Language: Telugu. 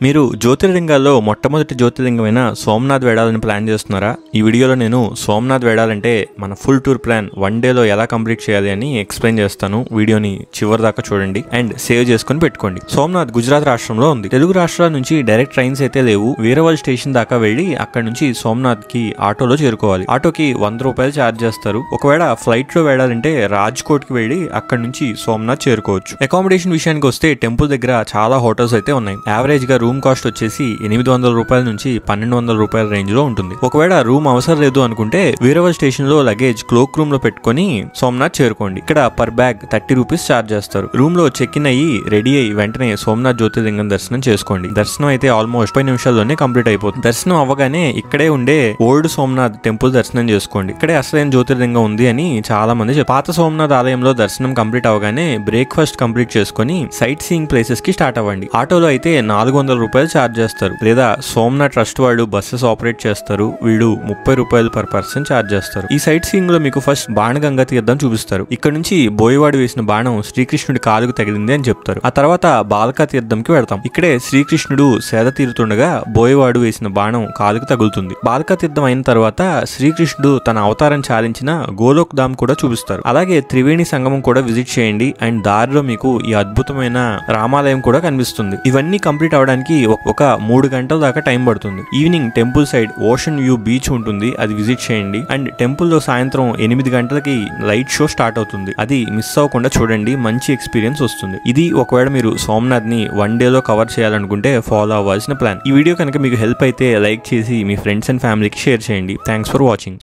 మీరు జ్యోతిర్లింగాల్లో మొట్టమొదటి జ్యోతిర్లింగమైన సోమనాథ్ వెళ్ళాలని ప్లాన్ చేస్తున్నారా? ఈ వీడియోలో నేను సోమనాథ్ వెళ్ళాలంటే మన ఫుల్ టూర్ ప్లాన్ 1 డేలో ఎలా కంప్లీట్ చేయాలి అని ఎక్స్ప్లెయిన్ చేస్తాను. వీడియోని చివరి దాకా చూడండి అండ్ సేవ్ చేసుకుని పెట్టుకోండి. సోమనాథ్ గుజరాత్ రాష్ట్రంలో ఉంది. తెలుగు రాష్ట్రాల నుంచి డైరెక్ట్ ట్రైన్స్ అయితే లేవు. వీరవల్ స్టేషన్ దాకా వెళ్లి అక్కడ నుంచి సోమనాథ్ కి ఆటోలో చేరుకోవాలి. ఆటోకి 100 రూపాయలు ఛార్జ్ చేస్తారు. ఒకవేళ ఫ్లైట్ లో వెళ్ళాలంటే రాజ్కోట్ కి వెళ్లి అక్కడ నుంచి సోమనాథ్ చేరుకోవచ్చు. అకామిడేషన్ విషయానికి వస్తే టెంపుల్ దగ్గర చాలా హోటల్స్ అయితే ఉన్నాయి. యావరేజ్ గా రూమ్ కాస్ట్ వచ్చేసి 800 రూపాయల నుంచి 1200 రూపాయల రేంజ్ లో ఉంటుంది. ఒకవేళ రూమ్ అవసరం లేదు అనుకుంటే వీరవల్ స్టేషన్ లో లగేజ్ క్లోక్ రూమ్ లో పెట్టుకుని సోమనాథ్ చేరుకోండి. ఇక్కడ పర్ బ్యాగ్ 30 రూపీస్ ఛార్జ్ చేస్తారు. రూమ్ లో చెక్ ఇన్ అయ్యి రెడీ అయ్యి వెంటనే సోమనాథ్ జ్యోతిర్లింగం దర్శనం చేసుకోండి. దర్శనం అయితే ఆల్మోస్ట్ 10 నిమిషాల్లోనే కంప్లీట్ అయిపోతుంది. దర్శనం అవ్వగానే ఇక్కడే ఉండే ఓల్డ్ సోమనాథ్ టెంపుల్ దర్శనం చేసుకోండి. ఇక్కడే అసలైన జ్యోతిర్లింగం ఉంది అని చాలా మంది చెప్పారు. పాత సోమనాథ్ ఆలయంలో దర్శనం కంప్లీట్ అవగానే బ్రేక్ఫాస్ట్ కంప్లీట్ చేసుకుని సైట్ సీయింగ్ ప్లేసెస్ కి స్టార్ట్ అవ్వండి. ఆటోలో అయితే 400 రూపాయలు ఛార్జ్ చేస్తారు. లేదా సోమనాథ్ ట్రస్ట్ వాళ్ళు బస్సెస్ ఆపరేట్ చేస్తారు. వీళ్ళు 30 రూపాయలు పర్ పర్సన్ ఛార్జ్ చేస్తారు. ఈ సైట్ సీయింగ్ లో మీకు ఫస్ట్ బాణగంగా తీర్థం చూపిస్తారు. ఇక్కడ నుంచి బోయవాడు వేసిన బాణం శ్రీకృష్ణుడి కాలుకు తగిలింది అని చెప్తారు. ఆ తర్వాత బాలకా తీర్థంకి వెళ్తాం. ఇక్కడే శ్రీకృష్ణుడు సేద తీరుతుండగా బోయవాడు వేసిన బాణం కాలుకు తగులుతుంది. బాలకా తీర్థం అయిన తర్వాత శ్రీకృష్ణుడు తన అవతారం చాలించిన గోలోక్ ధామ్ కూడా చూపిస్తారు. అలాగే త్రివేణి సంగమం కూడా విజిట్ చేయండి అండ్ దారిలో మీకు ఈ అద్భుతమైన రామాలయం కూడా కనిపిస్తుంది. ఇవన్నీ కంప్లీట్ అవడానికి ఒక 3 గంటల దాకా టైం పడుతుంది. Evening temple side ocean view beach ఉంటుంది, అది విజిట్ చేయండి. అండ్ టెంపుల్ లో సాయంత్రం 8 గంటలకి లైట్ షో స్టార్ట్ అవుతుంది. అది మిస్ అవ్వకుండా చూడండి, మంచి ఎక్స్పీరియన్స్ వస్తుంది. ఇది ఒకవేళ మీరు సోమనాథ్ ని 1 డేలో కవర్ చేయాలనుకుంటే ఫాలో అవ్వాల్సిన ప్లాన్. ఈ వీడియో కనుక మీకు హెల్ప్ అయితే లైక్ చేసి మీ ఫ్రెండ్స్ అండ్ ఫ్యామిలీకి షేర్ చేయండి. Thanks for watching.